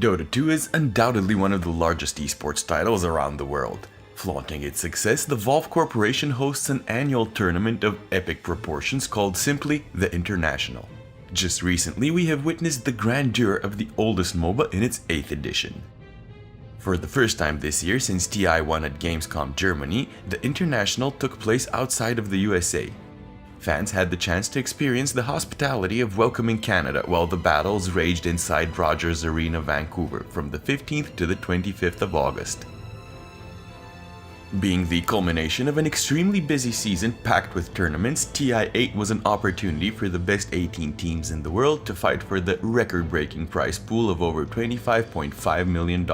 Dota 2 is undoubtedly one of the largest esports titles around the world. Flaunting its success, the Valve Corporation hosts an annual tournament of epic proportions called simply the International. Just recently, we have witnessed the grandeur of the oldest MOBA in its 8th edition. For the first time this year since TI won at Gamescom Germany, the International took place outside of the USA. Fans had the chance to experience the hospitality of welcoming Canada while the battles raged inside Rogers Arena, Vancouver from the 15th to the 25th of August. Being the culmination of an extremely busy season packed with tournaments, TI8 was an opportunity for the best 18 teams in the world to fight for the record-breaking prize pool of over $25.5 million.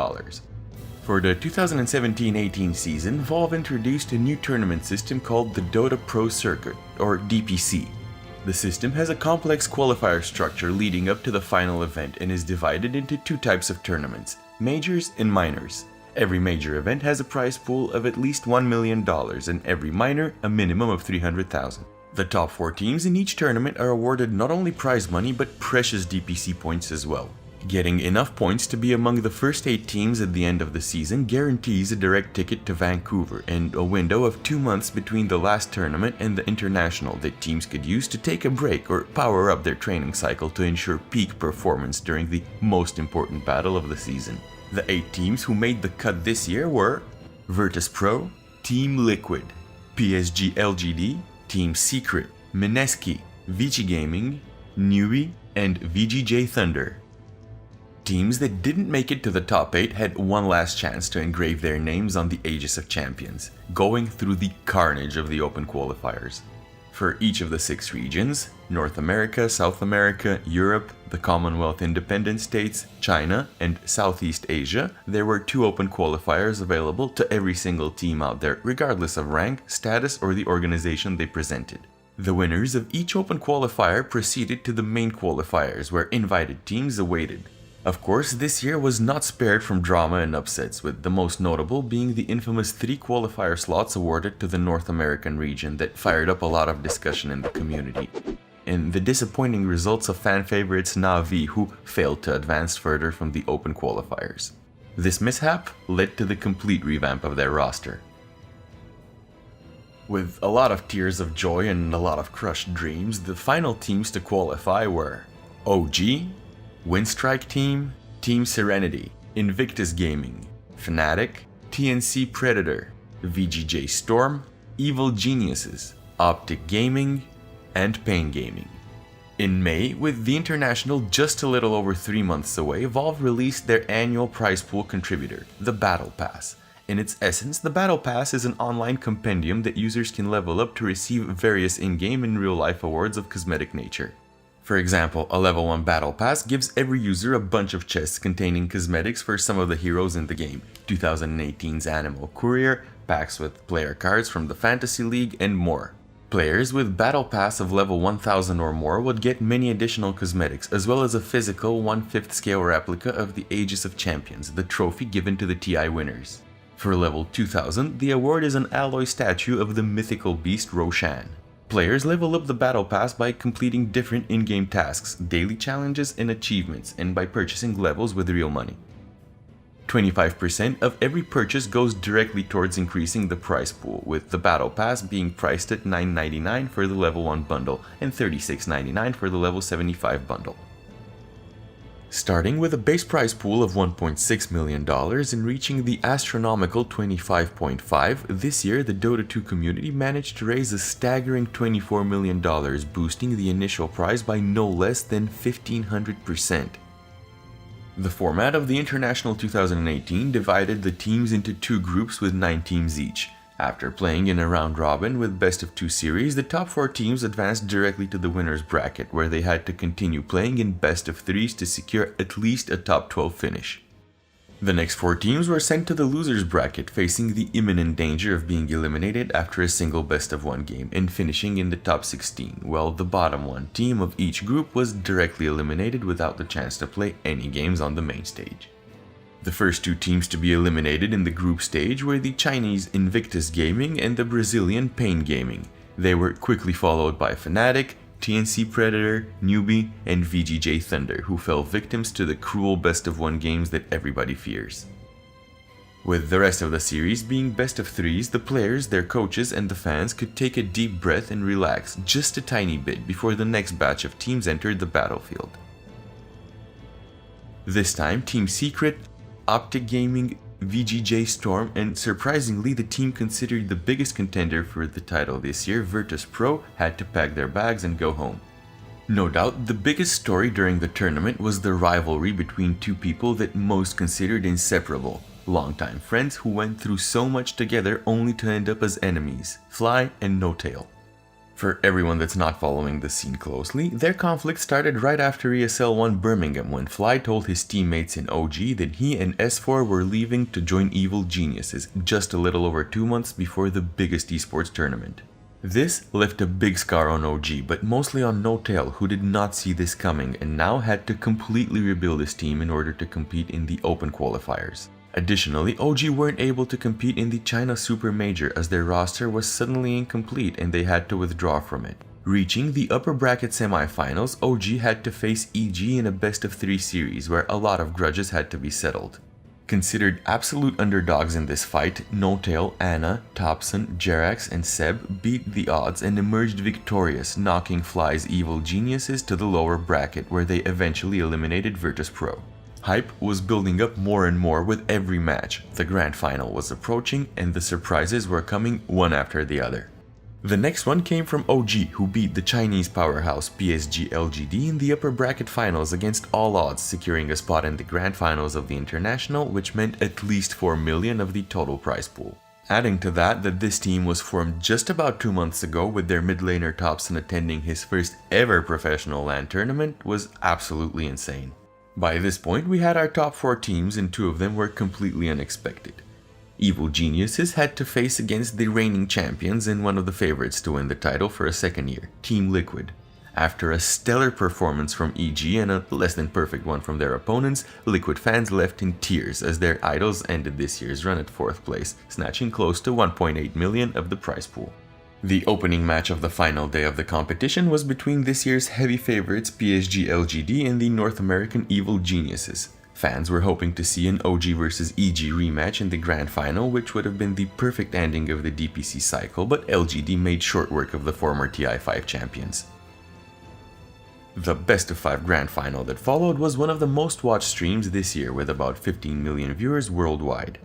For the 2017-18 season, Valve introduced a new tournament system called the Dota Pro Circuit, or DPC. The system has a complex qualifier structure leading up to the final event and is divided into two types of tournaments, majors and minors. Every major event has a prize pool of at least $1 million and every minor a minimum of $300,000. The top 4 teams in each tournament are awarded not only prize money but precious DPC points as well. Getting enough points to be among the first 8 teams at the end of the season guarantees a direct ticket to Vancouver and a window of 2 months between the last tournament and the International that teams could use to take a break or power up their training cycle to ensure peak performance during the most important battle of the season. The 8 teams who made the cut this year were virtus.pro, Team Liquid, psg.lgd, Team Secret, Mineski, Vici Gaming, Nui, and VGJ.Thunder. Teams that didn't make it to the top 8 had one last chance to engrave their names on the Aegis of Champions, going through the carnage of the open qualifiers. For each of the 6 regions, North America, South America, Europe, the Commonwealth Independent States, China, and Southeast Asia, there were 2 open qualifiers available to every single team out there, regardless of rank, status, or the organization they presented. The winners of each open qualifier proceeded to the main qualifiers, where invited teams awaited. Of course, this year was not spared from drama and upsets, with the most notable being the infamous 3 qualifier slots awarded to the North American region that fired up a lot of discussion in the community, and the disappointing results of fan favorites Na'Vi, who failed to advance further from the open qualifiers. This mishap led to the complete revamp of their roster. With a lot of tears of joy and a lot of crushed dreams, the final teams to qualify were OG, Windstrike Team, Team Serenity, Invictus Gaming, Fnatic, TNC Predator, VGJ.Storm, Evil Geniuses, Optic Gaming, and Pain Gaming. In May, with the International just a little over 3 months away, Valve released their annual prize pool contributor, the Battle Pass. In its essence, the Battle Pass is an online compendium that users can level up to receive various in-game and real-life awards of cosmetic nature. For example, a level 1 Battle Pass gives every user a bunch of chests containing cosmetics for some of the heroes in the game, 2018's Animal Courier, packs with player cards from the Fantasy League, and more. Players with Battle Pass of level 1000 or more would get many additional cosmetics, as well as a physical 1/5 scale replica of the Aegis of Champions, the trophy given to the TI winners. For level 2000, the award is an alloy statue of the mythical beast Roshan. Players level up the Battle Pass by completing different in-game tasks, daily challenges, and achievements, and by purchasing levels with real money. 25% of every purchase goes directly towards increasing the prize pool, with the Battle Pass being priced at $9.99 for the level 1 bundle and $36.99 for the level 75 bundle. Starting with a base prize pool of $1.6 million and reaching the astronomical $25.5 million, this year the Dota 2 community managed to raise a staggering $24 million, boosting the initial prize by no less than 1,500%. The format of the International 2018 divided the teams into 2 groups with 9 teams each. After playing in a round robin with best of 2 series, the top 4 teams advanced directly to the winner's bracket, where they had to continue playing in best of 3s to secure at least a top 12 finish. The next 4 teams were sent to the loser's bracket, facing the imminent danger of being eliminated after a single best of 1 game and finishing in the top 16, while the bottom 1 team of each group was directly eliminated without the chance to play any games on the main stage. The first 2 teams to be eliminated in the group stage were the Chinese Invictus Gaming and the Brazilian Pain Gaming. They were quickly followed by Fnatic, TNC Predator, Newbie, and VGJ.Thunder, who fell victims to the cruel best-of-1 games that everybody fears. With the rest of the series being best of threes, the players, their coaches, and the fans could take a deep breath and relax just a tiny bit before the next batch of teams entered the battlefield. This time, Team Secret, Optic Gaming, VGJ.Storm, and surprisingly the team considered the biggest contender for the title this year, virtus.pro, had to pack their bags and go home. No doubt, the biggest story during the tournament was the rivalry between two people that most considered inseparable. Longtime friends who went through so much together only to end up as enemies, Fly and No Tail. For everyone that's not following the scene closely, their conflict started right after ESL won Birmingham when Fly told his teammates in OG that he and S4 were leaving to join Evil Geniuses just a little over 2 months before the biggest esports tournament. This left a big scar on OG, but mostly on No Tail, who did not see this coming and now had to completely rebuild his team in order to compete in the open qualifiers. Additionally, OG weren't able to compete in the China Super Major as their roster was suddenly incomplete and they had to withdraw from it. Reaching the upper bracket semifinals, OG had to face EG in a best-of-3 series where a lot of grudges had to be settled. Considered absolute underdogs in this fight, No Tail, Anna, Topson, Jerax, and Seb beat the odds and emerged victorious, knocking Fly's Evil Geniuses to the lower bracket where they eventually eliminated virtus.pro. Hype was building up more and more with every match. The grand final was approaching and the surprises were coming one after the other. The next one came from OG, who beat the Chinese powerhouse psg.Lgd in the upper bracket finals against all odds, securing a spot in the grand finals of the International, which meant at least 4 million of the total prize pool. Adding to that this team was formed just about 2 months ago with their mid laner Topson attending his first ever professional LAN tournament was absolutely insane. By this point, we had our top 4 teams and 2 of them were completely unexpected. Evil Geniuses had to face against the reigning champions and one of the favorites to win the title for a second year, Team Liquid. After a stellar performance from EG and a less than perfect one from their opponents, Liquid fans left in tears as their idols ended this year's run at 4th place, snatching close to 1.8 million of the prize pool. The opening match of the final day of the competition was between this year's heavy favorites psg.Lgd and the North American Evil Geniuses. Fans were hoping to see an OG vs EG rematch in the grand final, which would have been the perfect ending of the DPC cycle, but LGD made short work of the former TI5 champions. The best of 5 grand final that followed was one of the most watched streams this year with about 15 million viewers worldwide.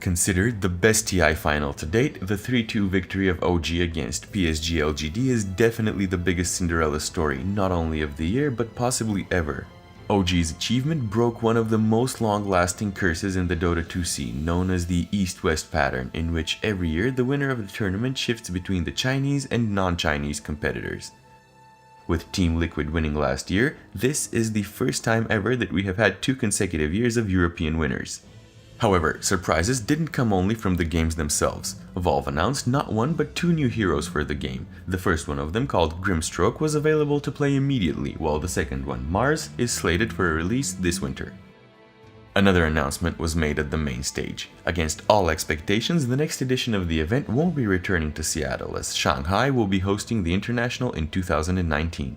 Considered the best TI final to date, the 3-2 victory of OG against psg.Lgd is definitely the biggest Cinderella story not only of the year but possibly ever. OG's achievement broke one of the most long-lasting curses in the Dota 2 scene, known as the East-West pattern, in which every year the winner of the tournament shifts between the Chinese and non-Chinese competitors. With Team Liquid winning last year, this is the first time ever that we have had 2 consecutive years of European winners. However, surprises didn't come only from the games themselves. Valve announced not 1 but 2 new heroes for the game. The first one of them, called Grimstroke, was available to play immediately, while the second one, Mars, is slated for a release this winter. Another announcement was made at the main stage. Against all expectations, the next edition of the event won't be returning to Seattle, as Shanghai will be hosting the International in 2019.